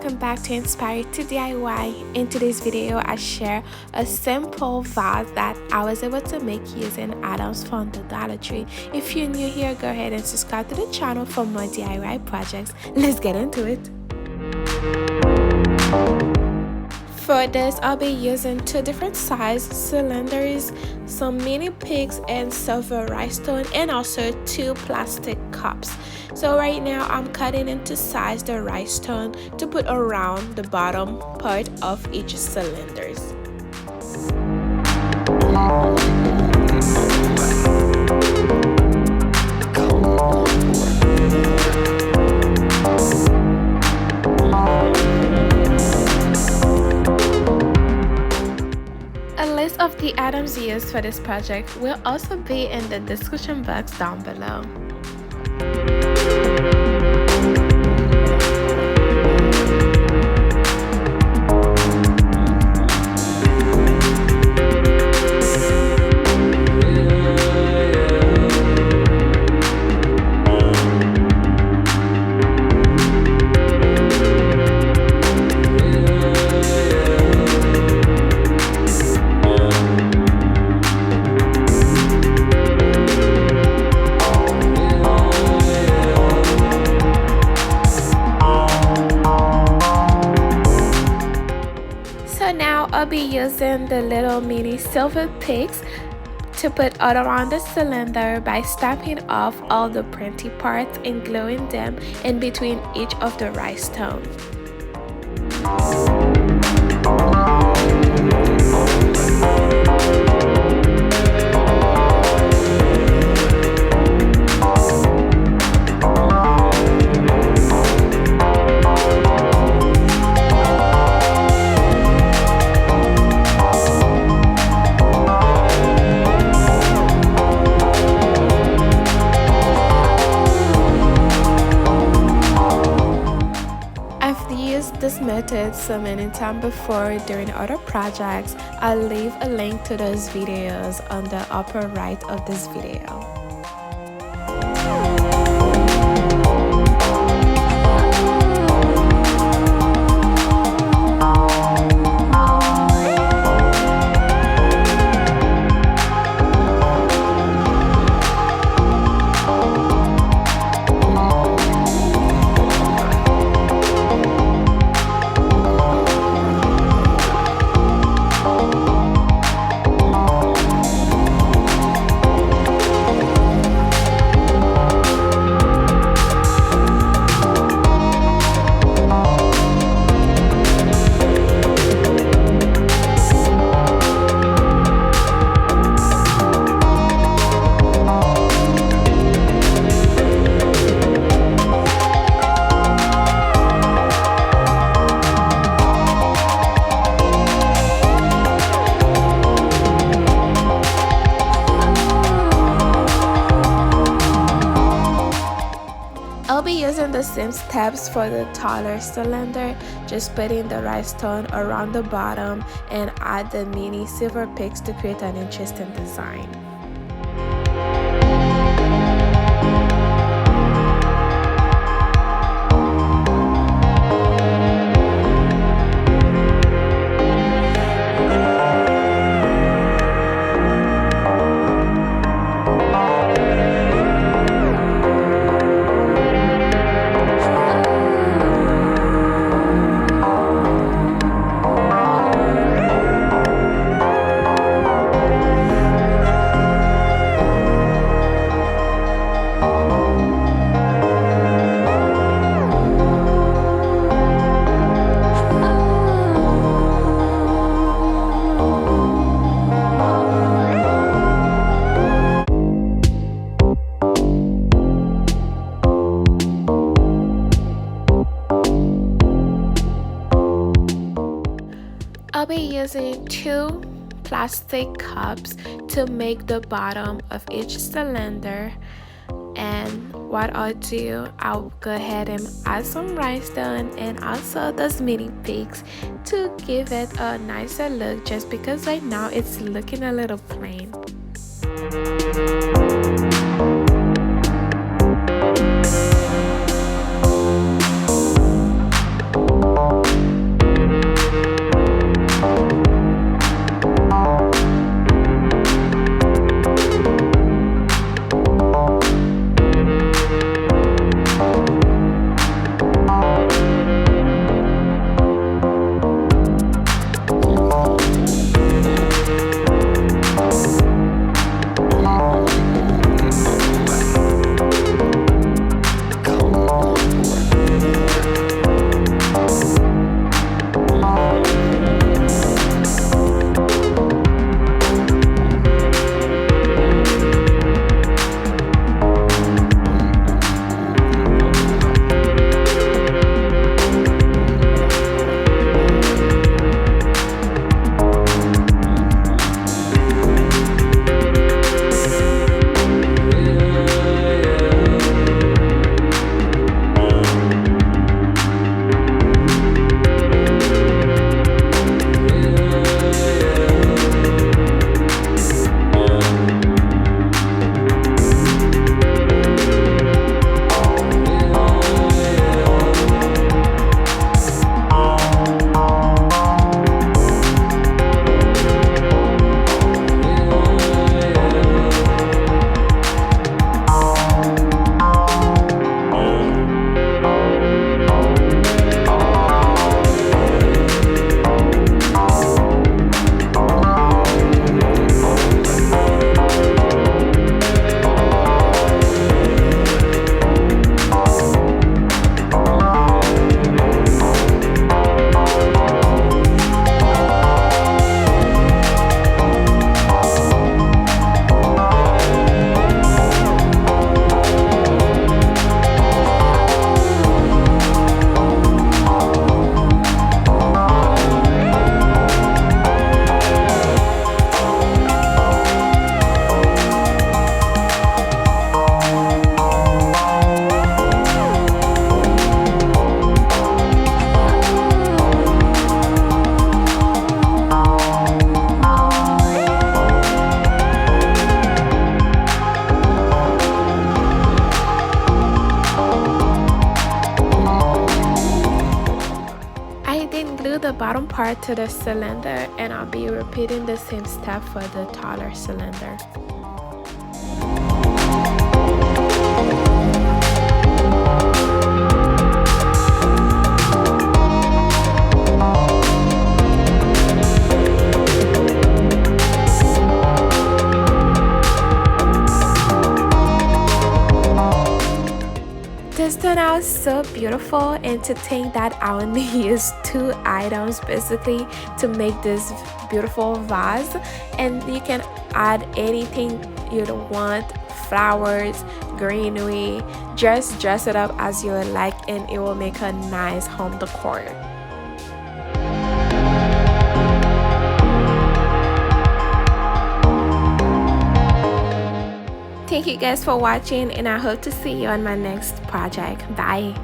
welcome back to Inspire to DIY. In today's video, I share a simple vase that I was able to make using items from the Dollar Tree. If you're new here, go ahead and subscribe to the channel for more DIY projects. Let's get into it. For this, I'll be using two different size cylinders, some mini pigs and silver rhinestone, and also two plastic cups. So right now I'm cutting into size the rhinestone to put around the bottom part of each cylinders. A list of the items used for this project will also be in the description box down below. So now I'll be using the little mini silver pigs to put all around the cylinder by snapping off all the printy parts and gluing them in between each of the rhinestone. This method so many times before during other projects. I'll leave a link to those videos on the upper right of this video. I'll be using the same steps for the taller cylinder, just putting the rhinestone around the bottom and add the mini silver pigs to create an interesting design. I'll be using two plastic cups to make the bottom of each cylinder, and what I'll do, I'll go ahead and add some rhinestone and also those mini pigs to give it a nicer look, just because right now it's looking a little plain. part to the cylinder, and I'll be repeating the same step for the taller cylinder. This turned out so beautiful, and to think that I only used 2 items basically to make this beautiful vase, and you can add anything you want, flowers, greenery, just dress it up as you like, and it will make a nice home decor. Thank you guys for watching, and I hope to see you on my next project. Bye.